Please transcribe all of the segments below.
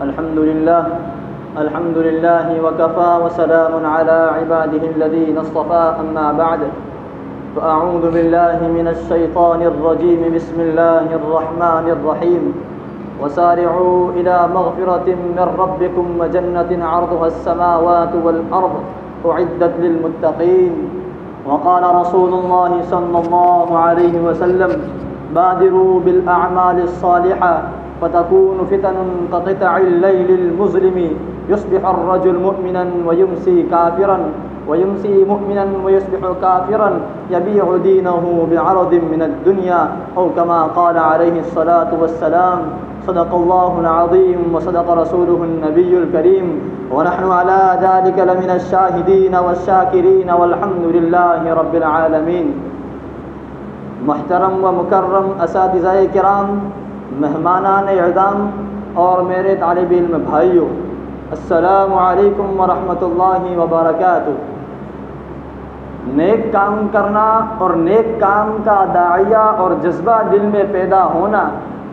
الحمد لله وكفى وسلام على عباده الذين اصطفى أما بعد فأعوذ بالله من الشيطان الرجيم بسم الله الرحمن الرحيم وسارعوا إلى مغفرة من ربكم وجنة عرضها السماوات والأرض أعدت للمتقين وقال رسول الله صلى الله عليه وسلم بادروا بالأعمال الصالحة فتكون فتن كقطع الليل المظلم يصبح الرجل مؤمنا ويمسي كافرا ويمسي مؤمنا ويصبح كافرا يبيع دينه بعرض من الدنيا أو كما قال عليه الصلاة والسلام صدق الله العظيم وصدق رسوله النبي الكريم ونحن على ذلك لمن الشاهدين والشاكرين والحمد لله رب العالمين۔ محترم و مکرم اساتذہ کرام، مہمانان اعظام اور میرے طالب علم بھائیوں، السلام علیکم ورحمۃ اللہ وبرکاتہ۔ نیک کام کرنا اور نیک کام کا داعیہ اور جذبہ دل میں پیدا ہونا،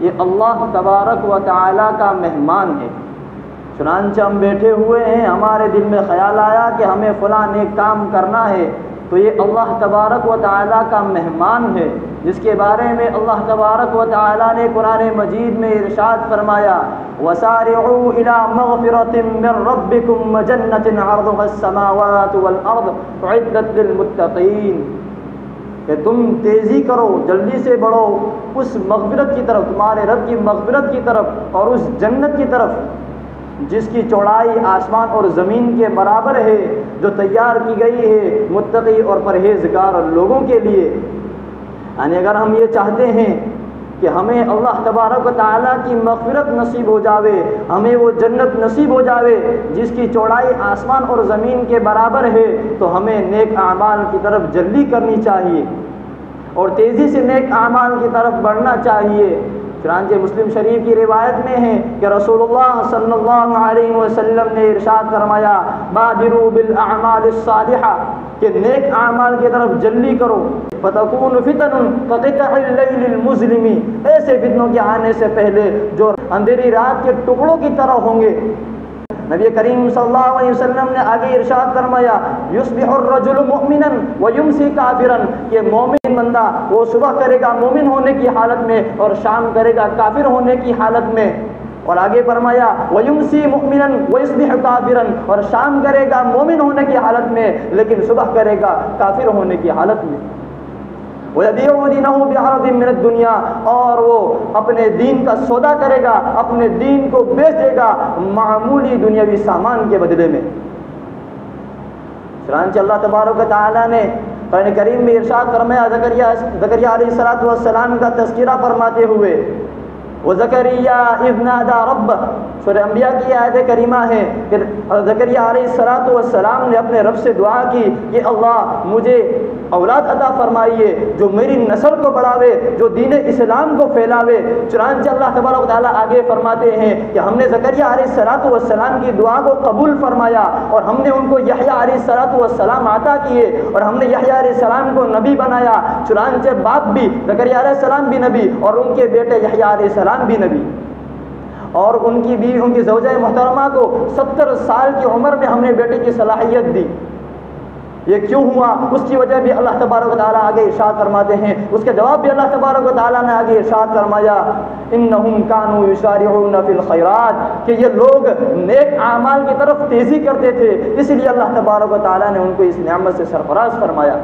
یہ اللہ تبارک و تعالیٰ کا مہمان ہے۔ چنانچہ ہم بیٹھے ہوئے ہیں، ہمارے دل میں خیال آیا کہ ہمیں فلاں نیک کام کرنا ہے، تو یہ اللہ تبارک و تعالیٰ کا مہمان ہے، جس کے بارے میں اللہ تبارک و تعالیٰ نے قرآن مجید میں ارشاد فرمایا وَسَارِعُوا إِلَى مَغْفِرَةٍ مِّن رَّبِّكُمْ وَجَنَّةٍ عَرْضُهَا السَّمَاوَاتُ وَالْأَرْضُ أُعِدَّتْ لِلْمُتَّقِينَ، کہ تم تیزی کرو، جلدی سے بڑھو اس مغفرت کی طرف، تمہارے رب کی مغفرت کی طرف، اور اس جنت کی طرف جس کی چوڑائی آسمان اور زمین کے برابر ہے، جو تیار کی گئی ہے متقی اور پرہیزگار لوگوں کے لیے۔ یعنی اگر ہم یہ چاہتے ہیں کہ ہمیں اللہ تبارک و تعالیٰ کی مغفرت نصیب ہو جاوے، ہمیں وہ جنت نصیب ہو جاوے جس کی چوڑائی آسمان اور زمین کے برابر ہے، تو ہمیں نیک اعمال کی طرف جلدی کرنی چاہیے اور تیزی سے نیک اعمال کی طرف بڑھنا چاہیے۔ چنانچہ مسلم شریف کی روایت میں ہے کہ رسول اللہ صلی اللہ علیہ وسلم نے ارشاد فرمایا بادروا بالاعمال الصالحہ، کہ نیک اعمال کی طرف جلدی کرو، فتکون فتن کقطع اللیل المظلم، ایسے فتنوں کے آنے سے پہلے جو اندھیری رات کے ٹکڑوں کی طرح ہوں گے۔ نبی کریم صلی اللہ علیہ وسلم نے آگے ارشاد فرمایا یصبح الرجل مؤمنا ویمسی کافرا، کہ مومن بندہ وہ صبح کرے گا مومن ہونے کی حالت میں اور شام کرے گا کافر ہونے کی حالت میں، اور آگے فرمایا ویمسی مؤمنا ویصبح کافرا، اور شام کرے گا مومن ہونے کی حالت میں لیکن صبح کرے گا کافر ہونے کی حالت میں۔ وَيَبِيعُ دِينَهُ بِعَرَضٍ مِّنَ الدُّنْيَا، اور وہ اپنے دین کا سودا کرے گا، اپنے دین کو بیچ دے گا معمولی دنیاوی سامان کے بدلے میں۔ چنانچہ اللہ تبارک و تعالیٰ نے قرآن کریم میں ارشاد فرمایا زکریا علیہ السلام کا تذکرہ فرماتے ہوئے وَزَكَرِيَّا إِذْ نَادَىٰ رَبَّهُ، سورہ انبیاء کی آیت کریمہ ہے کہ زکریا علیہ السلام نے اپنے رب سے دعا کی کہ اللہ مجھے اولاد عطا فرمائیے جو میری نسل کو بڑھاوے، جو دین اسلام کو پھیلاوے۔ چنانچہ اللہ تبارک و تعالیٰ آگے فرماتے ہیں کہ ہم نے زکریا علیہ السلام کی دعا کو قبول فرمایا اور ہم نے ان کو یحییٰ علیہ السلام عطا کیے اور ہم نے یحییٰ علیہ السلام کو نبی بنایا۔ چنانچہ باپ بھی زکریا علیہ السلام بھی نبی اور ان کے بیٹے یحییٰ علیہ السلام بھی نبی، اور ان کی بیوی ان کی زوجہ محترمہ کو 70 سال کی عمر میں ہم نے بیٹے کی صلاحیت دی۔ یہ کیوں ہوا؟ اس کی وجہ بھی اللہ تبارک و تعالیٰ آگے ارشاد فرماتے ہیں، اس کے جواب بھی اللہ تبارک و تعالیٰ نے آگے ارشاد فرمایا انہم کانوا یسارعون فی الخیرات، کہ یہ لوگ نیک اعمال کی طرف تیزی کرتے تھے، اس لیے اللہ تبارک و تعالیٰ نے ان کو اس نعمت سے سرفراز فرمایا۔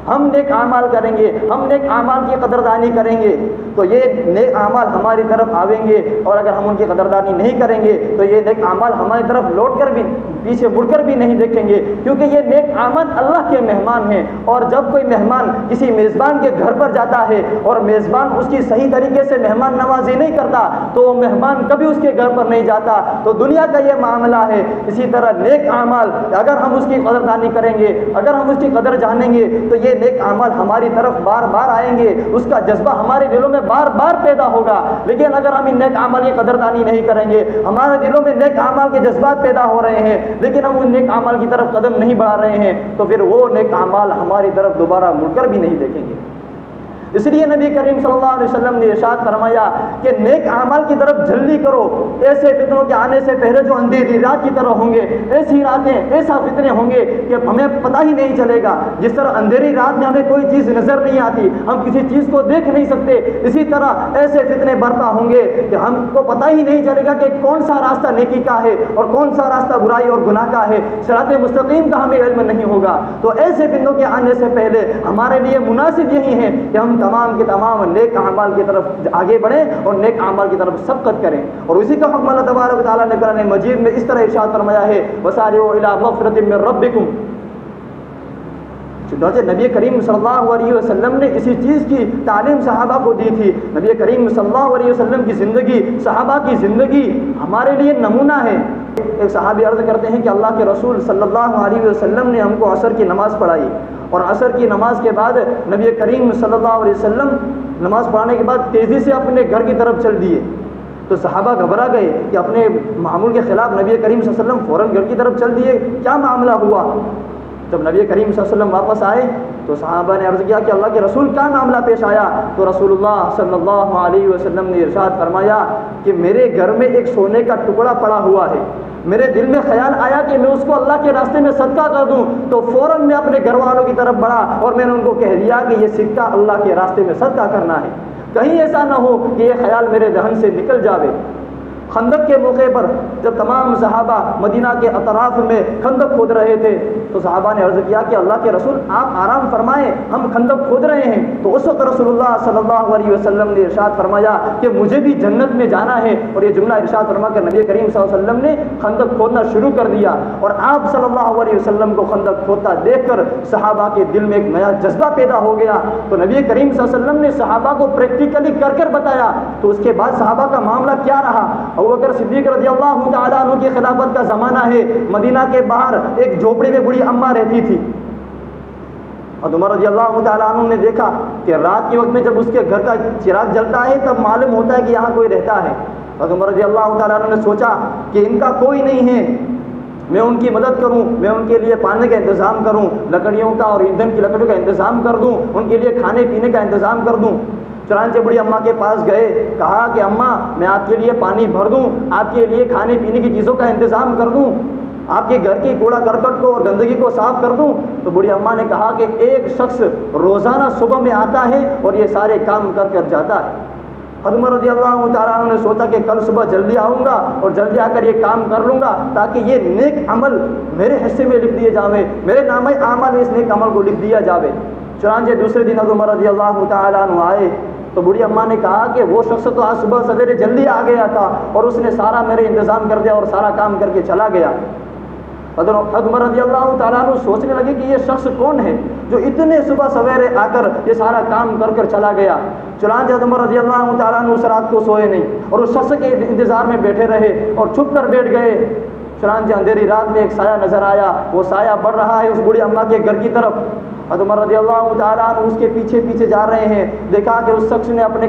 ہم نیک اعمال کریں گے، ہم نیک اعمال کی قدردانی کریں گے تو یہ نیک اعمال ہماری طرف آئیں گے، اور اگر ہم ان کی قدردانی نہیں کریں گے تو یہ نیک اعمال ہماری طرف لوٹ کر بھی پیچھے مڑ کر بھی نہیں دیکھیں گے، کیونکہ یہ نیک اعمال اللہ کے مہمان ہیں۔ اور جب کوئی مہمان کسی میزبان کے گھر پر جاتا ہے اور میزبان اس کی صحیح طریقے سے مہمان نوازی نہیں کرتا تو وہ مہمان کبھی اس کے گھر پر نہیں جاتا۔ تو دنیا کا یہ معاملہ ہے، اسی طرح نیک اعمال اگر ہم اس کی قدردانی کریں گے، اگر ہم اس کی قدر جانیں گے تو یہ نیک اعمال ہماری طرف بار بار آئیں گے، اس کا جذبہ ہمارے دلوں میں بار بار پیدا ہوگا۔ لیکن اگر ہم ان نیک اعمال کی قدردانی نہیں کریں گے، ہمارے دلوں میں نیک اعمال کے جذبات پیدا ہو رہے ہیں لیکن ہم ان نیک اعمال کی طرف قدم نہیں بڑھا رہے ہیں، تو پھر وہ نیک اعمال ہماری طرف دوبارہ مڑ کر بھی نہیں دیکھیں گے۔ اس لیے نبی کریم صلی اللہ علیہ وسلم نے ارشاد فرمایا کہ نیک اعمال کی طرف جلدی کرو، ایسے فتنوں کے آنے سے پہلے جو اندھیری رات کی طرح ہوں گے، ایسی راتیں، ایسا فتنے ہوں گے کہ ہمیں پتہ ہی نہیں چلے گا۔ جس طرح اندھیری رات میں ہمیں کوئی چیز نظر نہیں آتی، ہم کسی چیز کو دیکھ نہیں سکتے، اسی طرح ایسے فتنے برپا ہوں گے کہ ہم کو پتہ ہی نہیں چلے گا کہ کون سا راستہ نیکی کا ہے اور کون سا راستہ برائی اور گناہ کا ہے، صراط مستقیم کا ہمیں علم نہیں ہوگا۔ تو ایسے فتنوں کے آنے سے پہلے ہمارے لیے مناسب یہی ہے کہ ہم تمام کے تمام نیک اعمال کی طرف آگے بڑھیں اور نیک اعمال کی طرف سبقت کریں، اور اسی کا حکم اللہ تبارک و تعالیٰ نے قرآن مجید میں اس طرح ارشاد فرمایا ہے وَسَارِعُوا إِلَىٰ مَغْفِرَةٍ مِّن رَّبِّكُمْ۔ چنانچہ نبی کریم صلی اللہ علیہ وسلم نے اسی چیز کی تعلیم صحابہ کو دی تھی۔ نبی کریم صلی اللہ علیہ وسلم کی زندگی، صحابہ کی زندگی ہمارے لیے نمونہ ہے۔ ایک صحابی عرض کرتے ہیں کہ اللہ کے رسول صلی اللہ علیہ وسلم نے ہم کو عصر کی نماز پڑھائی، اور عصر کی نماز کے بعد نبی کریم صلی اللہ علیہ وسلم نماز پڑھانے کے بعد تیزی سے اپنے گھر کی طرف چل دیے۔ تو صحابہ گھبرا گئے کہ اپنے معمول کے خلاف نبی کریم صلی اللہ علیہ وسلم فوراً گھر کی طرف چل دیے، کیا معاملہ ہوا؟ جب نبی کریم صلی اللہ علیہ وسلم واپس آئے تو صحابہ نے عرض کیا کہ اللہ کے رسول کیا معاملہ پیش آیا؟ تو رسول اللہ صلی اللہ علیہ وسلم نے ارشاد فرمایا کہ میرے گھر میں ایک سونے کا ٹکڑا پڑا ہوا ہے، میرے دل میں خیال آیا کہ میں اس کو اللہ کے راستے میں صدقہ کر دوں، تو فوراً میں اپنے گھر والوں کی طرف بڑھا اور میں نے ان کو کہہ دیا کہ یہ سکہ اللہ کے راستے میں صدقہ کرنا ہے، کہیں ایسا نہ ہو کہ یہ خیال میرے ذہن سے نکل جاوے۔ خندق کے موقع پر جب تمام صحابہ مدینہ کے اطراف میں خندق کھود رہے تھے تو صحابہ نے عرض کیا کہ اللہ کے رسول آپ آرام فرمائیں، ہم خندق کھود رہے ہیں۔ تو اس وقت رسول اللہ صلی اللہ علیہ وسلم نے ارشاد فرمایا کہ مجھے بھی جنت میں جانا ہے، اور یہ جملہ ارشاد فرما کر نبی کریم صلی اللہ علیہ وسلم نے خندق کھودنا شروع کر دیا، اور آپ صلی اللہ علیہ وسلم کو خندق کھودتا دیکھ کر صحابہ کے دل میں ایک نیا جذبہ پیدا ہو گیا۔ تو نبی کریم صلی اللہ علیہ وسلم نے صحابہ کو پریکٹیکلی کر بتایا۔ تو اس کے بعد صحابہ کا معاملہ کیا رہا؟ ابوبکر صدیق رضی اللہ تعالیٰ عنہ کی خلافت کا زمانہ ہے، مدینہ کے باہر ایک جھوپڑی میں بوڑھی اماں رہتی تھی، اور عمر رضی اللہ تعالیٰ عنہ نے دیکھا کہ رات کے وقت میں جب اس کے گھر کا چراغ جلتا ہے تب معلوم ہوتا ہے کہ یہاں کوئی رہتا ہے۔ اور عمر رضی اللہ تعالیٰ عنہ نے سوچا کہ ان کا کوئی نہیں ہے، میں ان کی مدد کروں، میں ان کے لیے پانی کا انتظام کروں، لکڑیوں کا اور ایندھن کی لکڑیوں کا انتظام کر دوں، ان کے لیے کھانے پینے کا انتظام کر دوں۔ چنانچہ بڑی اماں کے پاس گئے، کہا کہ اماں میں آپ کے لیے پانی بھر دوں، آپ کے لیے کھانے پینے کی چیزوں کا انتظام کر دوں، آپ کے گھر کی کوڑا کرکٹ کو اور گندگی کو صاف کر دوں۔ تو بڑی اماں نے کہا کہ ایک شخص روزانہ صبح میں آتا ہے اور یہ سارے کام کر کر جاتا ہے۔ عمر رضی اللہ تعالیٰ عنہ نے سوچا کہ کل صبح جلدی آؤں گا اور جلدی آ کر یہ کام کر لوں گا تاکہ یہ نیک عمل میرے حصے میں لکھ دیے جاوے، میرے نامہ اعمال میں اس نیک عمل کو لکھ دیا جاوے۔ چنانچہ دوسرے دن عمر رضی اللہ تعالیٰ عنہ آئے تو بڑی اماں نے کہا کہ وہ شخص تو آج صبح سویرے جلدی آ گیا تھا اور اس نے سارا میرے انتظام کر دیا اور سارا کام کر کے چلا گیا۔ عمر رضی اللہ تعالیٰ عنہ سوچنے لگے کہ یہ شخص کون ہے جو اتنے صبح سویرے آ کر یہ سارا کام کر کر چلا گیا۔ چنانچہ عمر رضی اللہ تعالیٰ عنہ اس رات کو سوئے نہیں اور اس شخص کے انتظار میں بیٹھے رہے اور چھپ کر بیٹھ گئے۔ چنانچہ اندھیری رات میں ایک سایہ نظر آیا، وہ سایہ بڑھ رہا ہے اس بوڑھی اماں کے گھر کی طرف۔ عمر رضی اللہ تعالیٰ عنہ اس کے پیچھے پیچھے جا رہے ہیں، دیکھا کہ اس شخص نے اپنے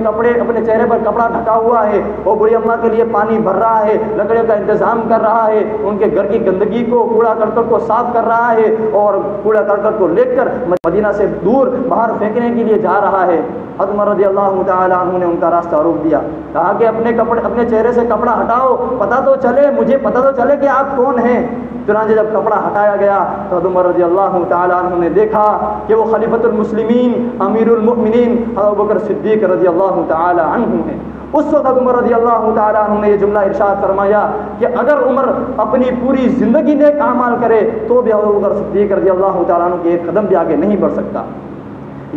چہرے پر کپڑا ڈھکا ہوا ہے، وہ بڑی اماں کے لیے پانی بھر رہا ہے، لکڑیوں کا انتظام کر رہا ہے، ان کے گھر کی گندگی کو کوڑا کرکٹ کو صاف کر رہا ہے اور کوڑا کرکٹ کو لے کر مدینہ سے دور باہر پھینکنے کے لیے جا رہا ہے۔ عمر رضی اللہ تعالیٰ عنہ نے ان کا راستہ روک دیا، کہا کہ اپنے چہرے سے کپڑا ہٹاؤ، پتہ تو چلے، مجھے پتہ تو چلے کہ آپ کون ہیں۔ چنانچہ جب کپڑا ہٹایا گیا تو عمر رضی اللہ تعالیٰ عنہ نے دیکھا کہ وہ خلیفۃ المسلمین امیر المؤمنین ابوبکر صدیق رضی اللہ تعالیٰ عنہ ہیں۔ اس وقت عمر رضی اللہ تعالیٰ عنہ نے یہ جملہ ارشاد فرمایا کہ اگر عمر اپنی پوری زندگی نیک اعمال کرے تو بھی ابوبکر صدیق رضی اللہ تعالیٰ عنہ کے ایک قدم بھی آگے نہیں بڑھ سکتا۔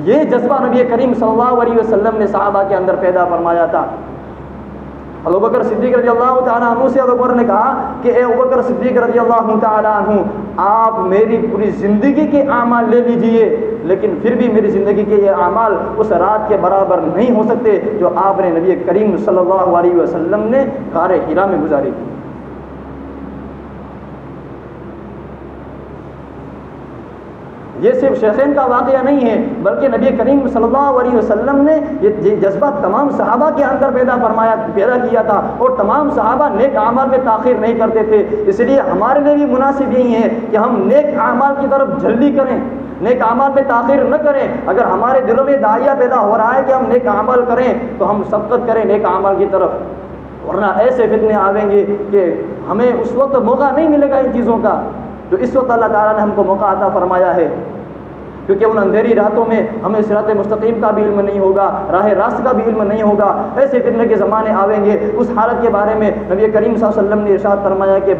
یہ جذبہ نبی کریم صلی اللہ علیہ وسلم نے صحابہ کے اندر پیدا فرمایا تھا۔ ابوبکر صدیق رضی اللہ تعالیٰ عنہ سے عمر نے کہا کہ اے ابوبکر صدیق رضی اللہ تعالیٰ عنہ، آپ میری پوری زندگی کے اعمال لے لیجئے، لیکن پھر بھی میری زندگی کے یہ اعمال اس رات کے برابر نہیں ہو سکتے جو آپ نے نبی کریم صلی اللہ علیہ وسلم نے غار حرا میں گزاری تھی۔ یہ صرف شیخین کا واقعہ نہیں ہے، بلکہ نبی کریم صلی اللہ علیہ وسلم نے یہ جذبہ تمام صحابہ کے اندر پیدا کیا تھا، اور تمام صحابہ نیک اعمال میں تاخیر نہیں کرتے تھے۔ اس لیے ہمارے لیے بھی مناسب یہی ہے کہ ہم نیک اعمال کی طرف جلدی کریں، نیک اعمال میں تاخیر نہ کریں۔ اگر ہمارے دلوں میں داعیہ پیدا ہو رہا ہے کہ ہم نیک اعمال کریں تو ہم سبقت کریں نیک اعمال کی طرف، ورنہ ایسے فتنے آویں گے کہ ہمیں اس وقت موقع نہیں ملے گا ان چیزوں کا جو اس وقت اللہ تعالیٰ نے ہم کو موقع عطا فرمایا ہے، کیونکہ ان اندھیری راتوں میں ہمیں صراط مستقیم کا بھی علم نہیں ہوگا، راہ راست کا بھی علم نہیں ہوگا۔ ایسے فتنے کے زمانے آویں گے، اس حالت کے بارے میں نبی کریم صلی اللہ علیہ وسلم نے ارشاد فرمایا کہ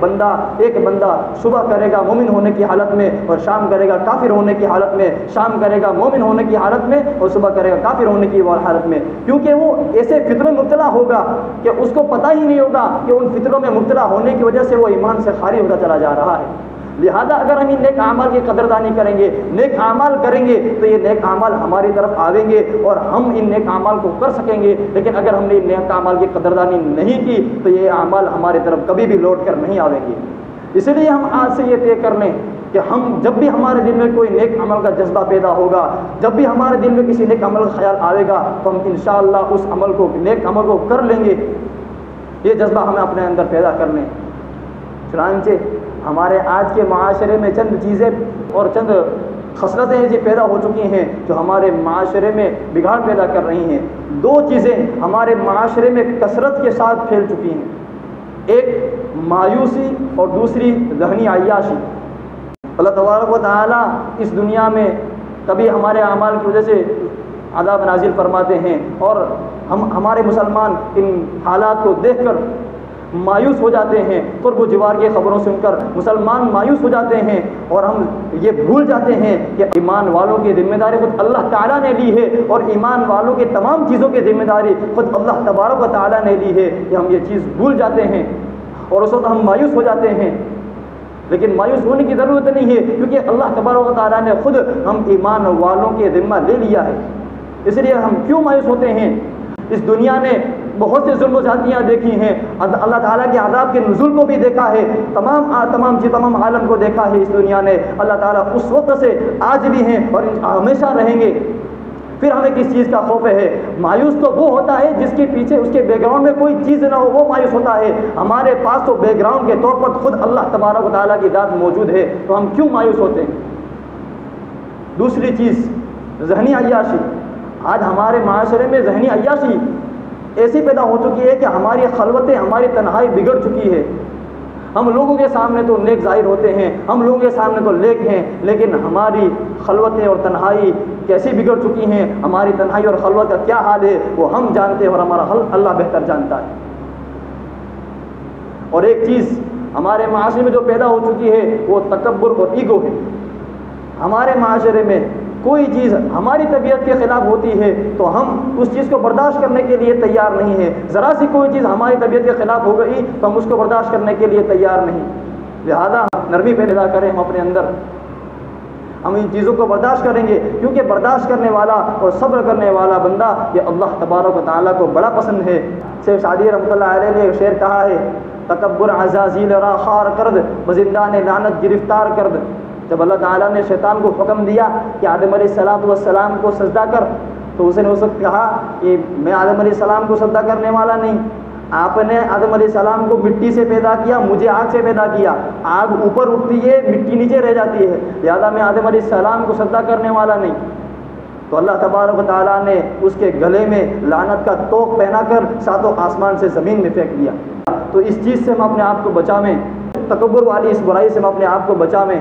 ایک بندہ صبح کرے گا مومن ہونے کی حالت میں اور شام کرے گا کافر ہونے کی حالت میں، شام کرے گا مومن ہونے کی حالت میں اور صبح کرے گا کافر ہونے کی حالت میں، کیونکہ وہ ایسے فتنوں میں مبتلا ہوگا کہ اس کو پتہ ہی نہیں ہوگا کہ ان فتنوں میں مبتلا ہونے کی وجہ سے وہ ایمان سے خالی ہوتا چلا جا رہا ہے۔ لہذا اگر ہم نیک اعمال کی قدردانی کریں گے، نیک اعمال کریں گے، تو یہ نیک اعمال ہماری طرف آئیں گے اور ہم ان نیک اعمال کو کر سکیں گے۔ لیکن اگر ہم نے ان نیک اعمال کی قدردانی نہیں کی تو یہ اعمال ہماری طرف کبھی بھی لوٹ کر نہیں آئیں گے۔ اس لیے ہم آج سے یہ طے کر لیں کہ ہم جب بھی ہمارے دل میں کوئی نیک عمل کا جذبہ پیدا ہوگا، جب بھی ہمارے دل میں کسی نیک عمل کا خیال آئے گا تو ہم انشاءاللہ اس نیک عمل کو کر لیں گے۔ یہ جذبہ ہمیں اپنے اندر پیدا کر لیں۔ چنانچہ ہمارے آج کے معاشرے میں چند چیزیں اور چند خصلتیں ایسی پیدا ہو چکی ہیں جو ہمارے معاشرے میں بگاڑ پیدا کر رہی ہیں۔ دو چیزیں ہمارے معاشرے میں کثرت کے ساتھ پھیل چکی ہیں، ایک مایوسی اور دوسری ذہنی عیاشی۔ اللہ تبارک و تعالیٰ اس دنیا میں کبھی ہمارے اعمال کی وجہ سے عذاب نازل فرماتے ہیں اور ہمارے مسلمان ان حالات کو دیکھ کر مایوس ہو جاتے ہیں، قرب و جوار کی خبروں سن کر مسلمان مایوس ہو جاتے ہیں اور ہم یہ بھول جاتے ہیں کہ ایمان والوں کی ذمہ داری خود اللہ تعالیٰ نے لی ہے، اور ایمان والوں کے تمام چیزوں کی ذمہ داری خود اللہ تبارک و تعالیٰ نے لی ہے۔ کہ ہم یہ چیز بھول جاتے ہیں اور اس وقت ہم مایوس ہو جاتے ہیں، لیکن مایوس ہونے کی ضرورت نہیں ہے، کیونکہ اللہ تبارک و تعالیٰ نے خود ہم ایمان والوں کے ذمہ لے لیا ہے۔ اس لیے ہم کیوں مایوس ہوتے ہیں؟ اس دنیا نے بہت سے ظلم و زیادتیاں دیکھی ہیں، اللہ تعالیٰ کے عذاب کے نزول کو بھی دیکھا ہے، تمام عالم کو دیکھا ہے اس دنیا نے۔ اللہ تعالیٰ اس وقت سے آج بھی ہیں اور ہمیشہ رہیں گے۔ پھر ہمیں کس چیز کا خوف ہے؟ مایوس تو وہ ہوتا ہے جس کے پیچھے اس کے بیک گراؤنڈ میں کوئی چیز نہ ہو، وہ مایوس ہوتا ہے۔ ہمارے پاس تو بیک گراؤنڈ کے طور پر خود اللہ تبارک و تعالیٰ کی ذات موجود ہے، تو ہم کیوں مایوس ہوتے ہیں؟ دوسری چیز ذہنی عیاشی۔ آج ہمارے معاشرے میں ذہنی عیاشی ایسی پیدا ہو چکی ہے کہ ہماری خلوتیں، ہماری تنہائی بگڑ چکی ہے۔ ہم لوگوں کے سامنے تو نیک ظاہر ہوتے ہیں، ہم لوگوں کے سامنے تو نیک ہیں، لیکن ہماری خلوتیں اور تنہائی کیسی بگڑ چکی ہیں، ہماری تنہائی اور خلوت کا کیا حال ہے وہ ہم جانتے ہیں اور ہمارا حل اللہ بہتر جانتا ہے۔ اور ایک چیز ہمارے معاشرے میں جو پیدا ہو چکی ہے وہ تکبر اور ایگو ہے۔ ہمارے معاشرے میں کوئی چیز ہماری طبیعت کے خلاف ہوتی ہے تو ہم اس چیز کو برداشت کرنے کے لیے تیار نہیں ہیں۔ ذرا سی کوئی چیز ہماری طبیعت کے خلاف ہو گئی تو ہم اس کو برداشت کرنے کے لیے تیار نہیں۔ لہذا نرمی پیدا کریں ہم اپنے اندر، ہم ان چیزوں کو برداشت کریں گے، کیونکہ برداشت کرنے والا اور صبر کرنے والا بندہ یہ اللہ تبارک و تعالیٰ کو بڑا پسند ہے۔ شیخ سعدی رحمۃ اللہ علیہ نے ایک شعر کہا ہے، تکبر عزازیل را خار کرد بزندان لعنت گرفتار کرد۔ جب اللہ تعالیٰ نے شیطان کو حکم دیا کہ آدم علیہ السلام کو سجدہ کر، تو اس نے اس وقت کہا کہ میں آدم علیہ السلام کو سجدہ کرنے والا نہیں، آپ نے آدم علیہ السلام کو مٹی سے پیدا کیا، مجھے آگ سے پیدا کیا، آگ اوپر اٹھتی ہے، مٹی نیچے رہ جاتی ہے، لہذا میں آدم علیہ السلام کو سجدہ کرنے والا نہیں۔ تو اللہ تبارک و تعالیٰ نے اس کے گلے میں لعنت کا طوق پہنا کر ساتوں آسمان سے زمین میں پھینک دیا۔ تو اس چیز سے ہم اپنے آپ کو بچاویں، تکبر والی اس برائی سے ہم اپنے آپ کو بچاویں۔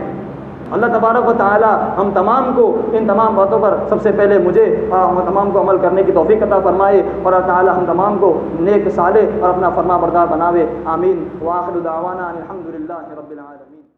اللہ تبارک و تعالیٰ ہم تمام کو ان تمام باتوں پر سب سے پہلے مجھے ہم تمام کو عمل کرنے کی توفیق عطا فرمائے، اور اللہ تعالیٰ ہم تمام کو نیک صالح اور اپنا فرما بردار بناوے۔ آمین۔ وآخر دعوانا ان الحمد للہ رب العالمین۔